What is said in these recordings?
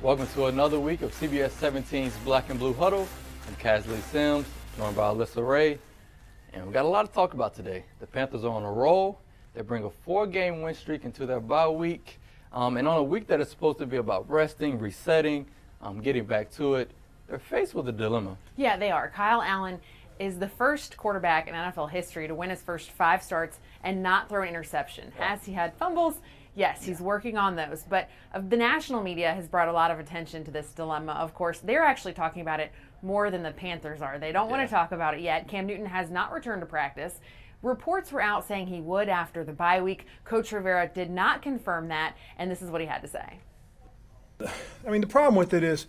Welcome to another week of CBS 17's Black and Blue Huddle. I'm Casley Sims, joined by Alyssa Ray. And we got a lot to talk about today. The Panthers are on a roll. They bring a 4-game win streak into their bye week. And on a week that is supposed to be about resting, resetting, getting back to it, they're faced with a dilemma. Yeah, they are. Kyle Allen is the first quarterback in NFL history to win his first 5 starts and not throw an interception. Has he had fumbles? Yes, he's working on those. But the national media has brought a lot of attention to this dilemma. Of course, they're actually talking about it more than the Panthers are. They don't want to talk about it yet. Cam Newton has not returned to practice. Reports were out saying he would after the bye week. Coach Rivera did not confirm that, and this is what he had to say. I mean, the problem with it is,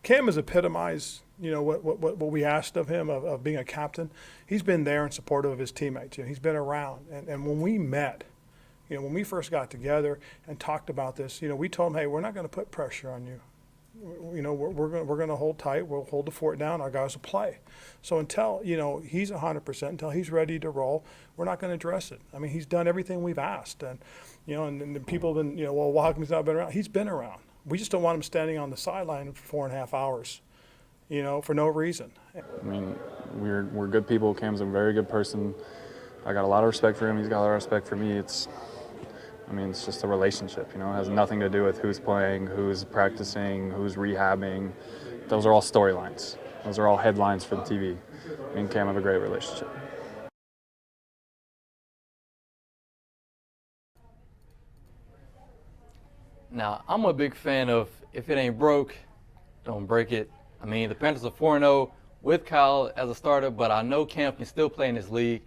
Cam has epitomized, what we asked of him of being a captain. He's been there in support of his teammates. He's been around. And when we met, when we first got together and talked about this, we told him, hey, we're not going to put pressure on you. We're going to hold tight. We'll hold the fort down. Our guys will play. So until, he's 100%, until he's ready to roll, we're not going to address it. I mean, he's done everything we've asked. And, and people have been, well, how come he's not been around? He's been around. We just don't want him standing on the sideline for 4.5 hours, for no reason. I mean, we're good people. Cam's a very good person. I got a lot of respect for him. He's got a lot of respect for me. It's just a relationship, It has nothing to do with who's playing, who's practicing, who's rehabbing. Those are all storylines. Those are all headlines for the TV. Me and Cam have a great relationship. Now, I'm a big fan of if it ain't broke, don't break it. I mean, the Panthers are 4-0 with Kyle as a starter, but I know Cam can still play in this league.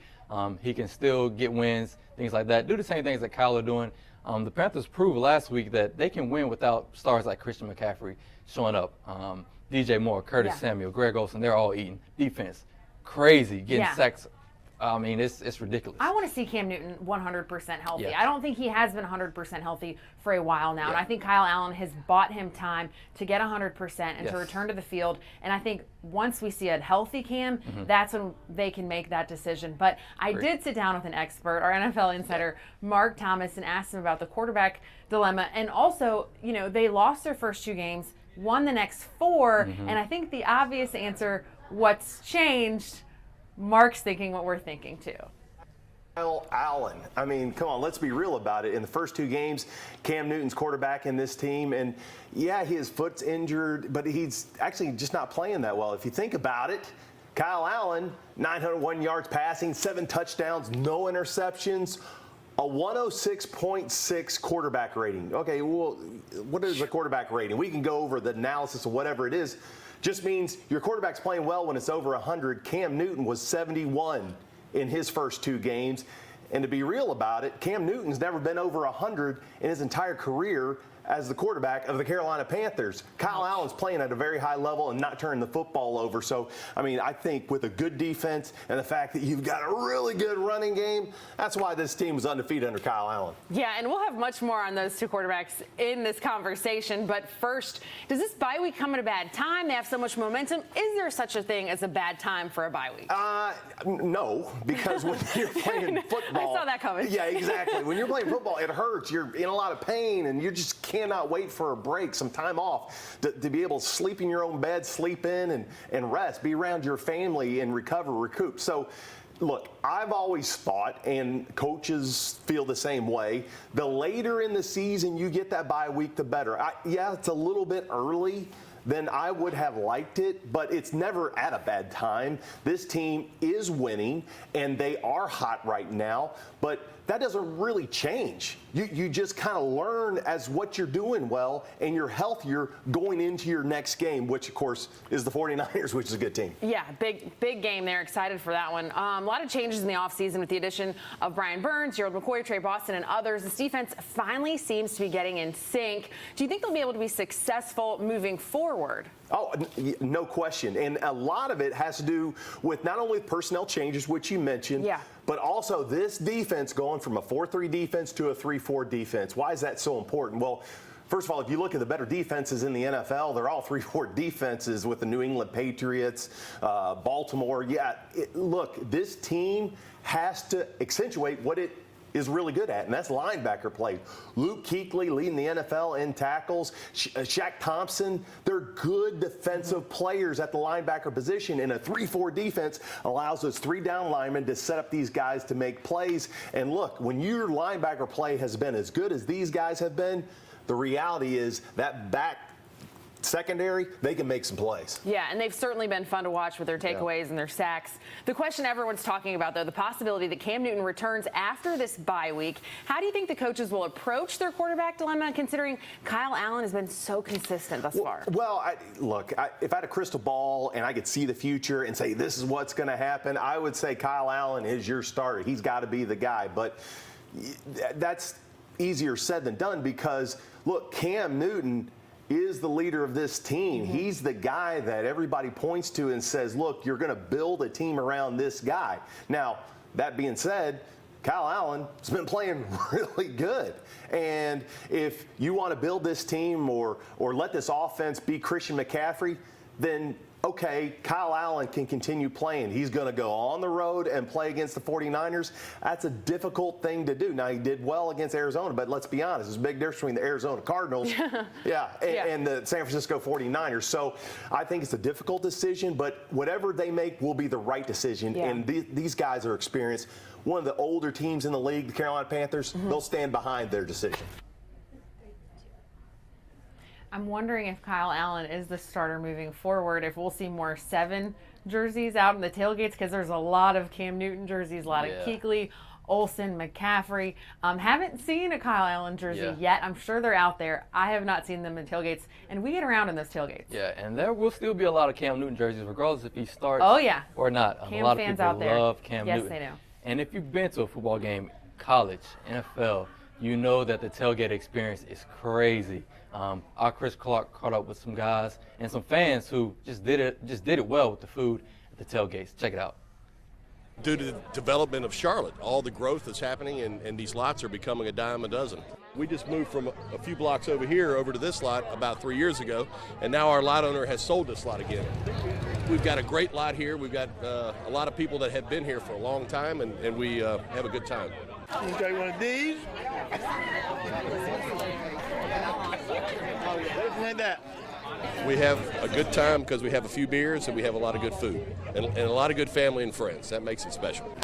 He can still get wins, things like that. Do the same things that Kyle are doing. The Panthers proved last week that they can win without stars like Christian McCaffrey showing up. DJ Moore, Curtis Samuel, Greg Olsen, they're all eating. Defense, crazy, getting sacks. I mean, it's ridiculous. I want to see Cam Newton 100% healthy. Yeah. I don't think he has been 100% healthy for a while now. And I think Kyle Allen has bought him time to get 100% and to return to the field. And I think once we see a healthy Cam, that's when they can make that decision. But I did sit down with an expert, our NFL insider, Mark Thomas, and asked him about the quarterback dilemma. And also, they lost their first 2 games, won the next 4. And I think the obvious answer, what's changed, Mark's thinking what we're thinking too. Kyle Allen. I mean, come on, let's be real about it. In the first 2 games, Cam Newton's quarterback in this team, and his foot's injured, but he's actually just not playing that well. If you think about it, Kyle Allen, 901 yards passing, 7 touchdowns, no interceptions, a 106.6 quarterback rating. Okay, well, what is the quarterback rating? We can go over the analysis of whatever it is. Just means your quarterback's playing well when it's over 100. Cam Newton was 71 in his first 2 games. And to be real about it, Cam Newton's never been over 100 in his entire career as the quarterback of the Carolina Panthers. Kyle Allen's playing at a very high level and not turning the football over. So, I think with a good defense and the fact that you've got a really good running game, that's why this team was undefeated under Kyle Allen. Yeah, and we'll have much more on those 2 quarterbacks in this conversation. But first, does this bye week come at a bad time? They have so much momentum. Is there such a thing as a bad time for a bye week? No, because when you're playing football. I saw that coming. Yeah, exactly. When you're playing football, it hurts. You're in a lot of pain, and you just cannot wait for a break, some time off, to be able to sleep in your own bed, sleep in and rest, be around your family and recover, recoup. So, look, I've always thought, and coaches feel the same way, the later in the season you get that bye week, the better. It's a little bit early than I would have liked it, but it's never at a bad time. This team is winning, and they are hot right now, but that doesn't really change. You just kind of learn as what you're doing well, and you're healthier going into your next game, which, of course, is the 49ers, which is a good team. Yeah, big game there. Excited for that one. A lot of changes in the offseason with the addition of Brian Burns, Gerald McCoy, Trey Boston, and others. This defense finally seems to be getting in sync. Do you think they'll be able to be successful moving forward? Oh, no question. And a lot of it has to do with not only personnel changes, which you mentioned, but also this defense going from a 4-3 defense to a 3-4 defense. Why is that so important? Well, first of all, if you look at the better defenses in the NFL, they're all 3-4 defenses with the New England Patriots, Baltimore. Look, this team has to accentuate what it is really good at, and that's linebacker play. Luke Kuechly leading the NFL in tackles. Shaq Thompson, they're good defensive players at the linebacker position, and a 3-4 defense allows those 3 down linemen to set up these guys to make plays. And look, when your linebacker play has been as good as these guys have been, the reality is that back secondary, they can make some plays. Yeah, and they've certainly been fun to watch with their takeaways and their sacks. The question everyone's talking about, though, the possibility that Cam Newton returns after this bye week. How do you think the coaches will approach their quarterback dilemma, considering Kyle Allen has been so consistent thus far? Well, if I had a crystal ball and I could see the future and say this is what's going to happen, I would say Kyle Allen is your starter. He's got to be the guy. But that's easier said than done because, look, Cam Newton is the leader of this team. Mm-hmm. He's the guy that everybody points to and says, look, you're going to build a team around this guy. Now, that being said, Kyle Allen has been playing really good. And if you want to build this team or let this offense be Christian McCaffrey, then okay, Kyle Allen can continue playing. He's going to go on the road and play against the 49ers. That's a difficult thing to do. Now, he did well against Arizona, but let's be honest, there's a big difference between the Arizona Cardinals and the San Francisco 49ers. So I think it's a difficult decision, but whatever they make will be the right decision. Yeah. And these guys are experienced. One of the older teams in the league, the Carolina Panthers, they'll stand behind their decision. I'm wondering if Kyle Allen is the starter moving forward, if we'll see more 7 jerseys out in the tailgates, because there's a lot of Cam Newton jerseys, a lot of Kuechly, Olsen, McCaffrey. Haven't seen a Kyle Allen jersey yet. I'm sure they're out there. I have not seen them in tailgates, and we get around in those tailgates. Yeah, and there will still be a lot of Cam Newton jerseys, regardless if he starts or not. Cam a lot of fans people out there love Cam Newton. Yes, they do. And if you've been to a football game, college, NFL, you know that the tailgate experience is crazy. Our Chris Clark caught up with some guys and some fans who just did it well with the food at the tailgates. Check it out. Due to the development of Charlotte, all the growth that's happening, and these lots are becoming a dime a dozen. We just moved from a few blocks over here over to this lot about 3 years ago, and now our lot owner has sold this lot again. We've got a great lot here. We've got a lot of people that have been here for a long time, and we have a good time. Okay, one of these. Like that. We have a good time because we have a few beers and we have a lot of good food and a lot of good family and friends. That makes it special.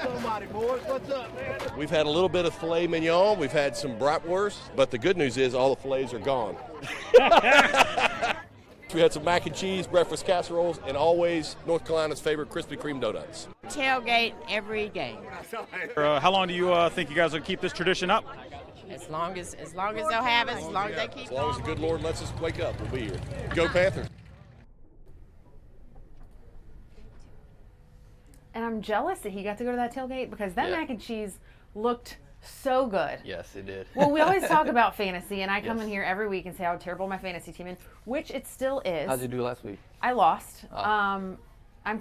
Somebody, boys, what's up, man? We've had a little bit of filet mignon. We've had some bratwurst, but the good news is all the fillets are gone. We had some mac and cheese, breakfast casseroles, and always North Carolina's favorite Krispy Kreme donuts. Tailgate every game. How long do you think you guys will keep this tradition up? As long as they'll have it, as long as they keep As long as the good Lord lets us wake up, we'll be here. Go Panthers. And I'm jealous that he got to go to that tailgate because that mac and cheese looked so good. Yes, it did. Well, we always talk about fantasy, and I come in here every week and say how terrible my fantasy team is, which it still is. How'd you do last week? I lost. I'm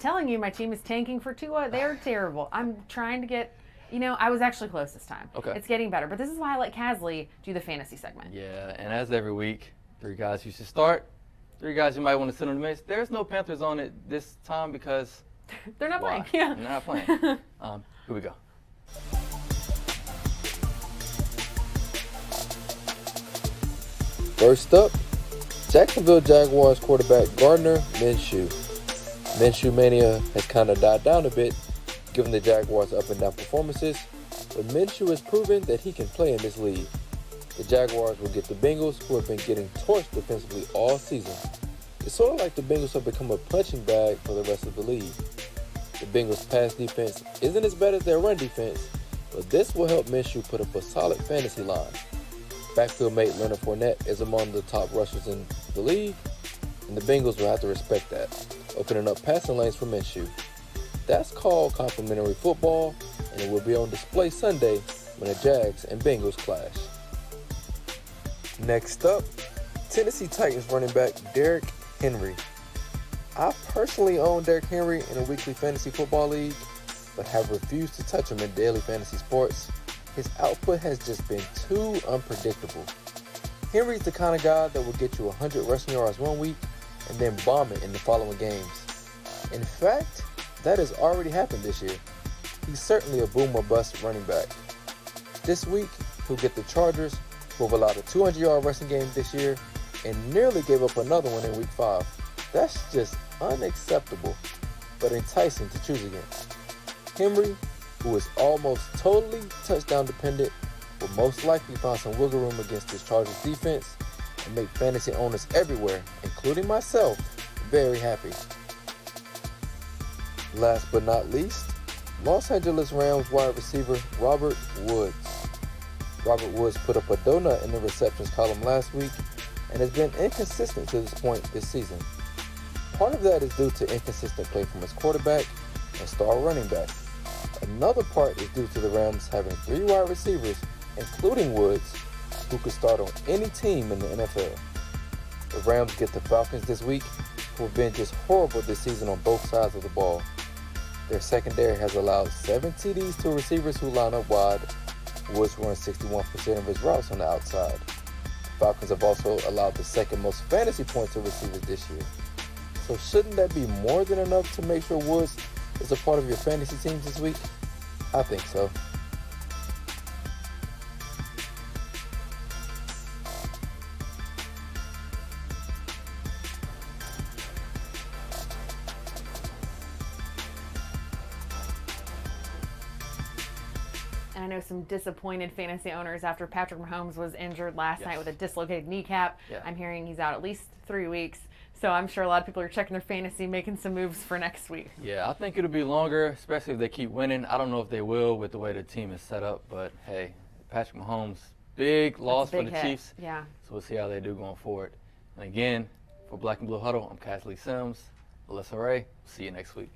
telling you, my team is tanking for Tua. They're terrible. I'm trying to get, I was actually close this time. Okay. It's getting better. But this is why I let Casley do the fantasy segment. Yeah, and as every week, 3 guys you should start, 3 guys you might want to sit on the bench. There's no Panthers on it this time because they're not why? playing. Yeah. They're not playing. Here we go. First up, Jacksonville Jaguars quarterback Gardner Minshew. Minshew mania has kind of died down a bit, given the Jaguars' up and down performances, but Minshew has proven that he can play in this league. The Jaguars will get the Bengals, who have been getting torched defensively all season. It's sort of like the Bengals have become a punching bag for the rest of the league. The Bengals' pass defense isn't as bad as their run defense, but this will help Minshew put up a solid fantasy line. Backfield mate Leonard Fournette is among the top rushers in the league, and the Bengals will have to respect that, opening up passing lanes for Minshew. That's called complimentary football, and it will be on display Sunday when the Jags and Bengals clash. Next up, Tennessee Titans running back Derrick Henry. I personally own Derrick Henry in a weekly fantasy football league, but have refused to touch him in daily fantasy sports. His output has just been too unpredictable. Henry's the kind of guy that will get you 100 rushing yards one week and then bomb it in the following games. In fact, that has already happened this year. he's certainly a boom or bust running back. This week, he'll get the Chargers, who have allowed a 200-yard rushing game this year and nearly gave up another one in Week 5. That's just unacceptable, but enticing to choose against. Henry, who is almost totally touchdown dependent, will most likely find some wiggle room against this Chargers defense and make fantasy owners everywhere, including myself, very happy. Last but not least, Los Angeles Rams wide receiver Robert Woods. Robert Woods put up a donut in the receptions column last week and has been inconsistent to this point this season. Part of that is due to inconsistent play from his quarterback and star running back. Another part is due to the Rams having 3 wide receivers, including Woods, who could start on any team in the NFL. The Rams get the Falcons this week, who have been just horrible this season on both sides of the ball. Their secondary has allowed 7 TDs to receivers who line up wide. Woods runs 61% of his routes on the outside. The Falcons have also allowed the second most fantasy points to receivers this year. So shouldn't that be more than enough to make sure Woods is a part of your fantasy teams this week? I think so. And I know some disappointed fantasy owners after Patrick Mahomes was injured last night with a dislocated kneecap. Yeah. I'm hearing he's out at least 3 weeks. So I'm sure a lot of people are checking their fantasy, making some moves for next week. Yeah, I think it'll be longer, especially if they keep winning. I don't know if they will with the way the team is set up, but hey, Patrick Mahomes, big loss for the Chiefs. Yeah. So we'll see how they do going forward. And again, for Black and Blue Huddle, I'm Cassidy Sims. Alyssa Ray. See you next week.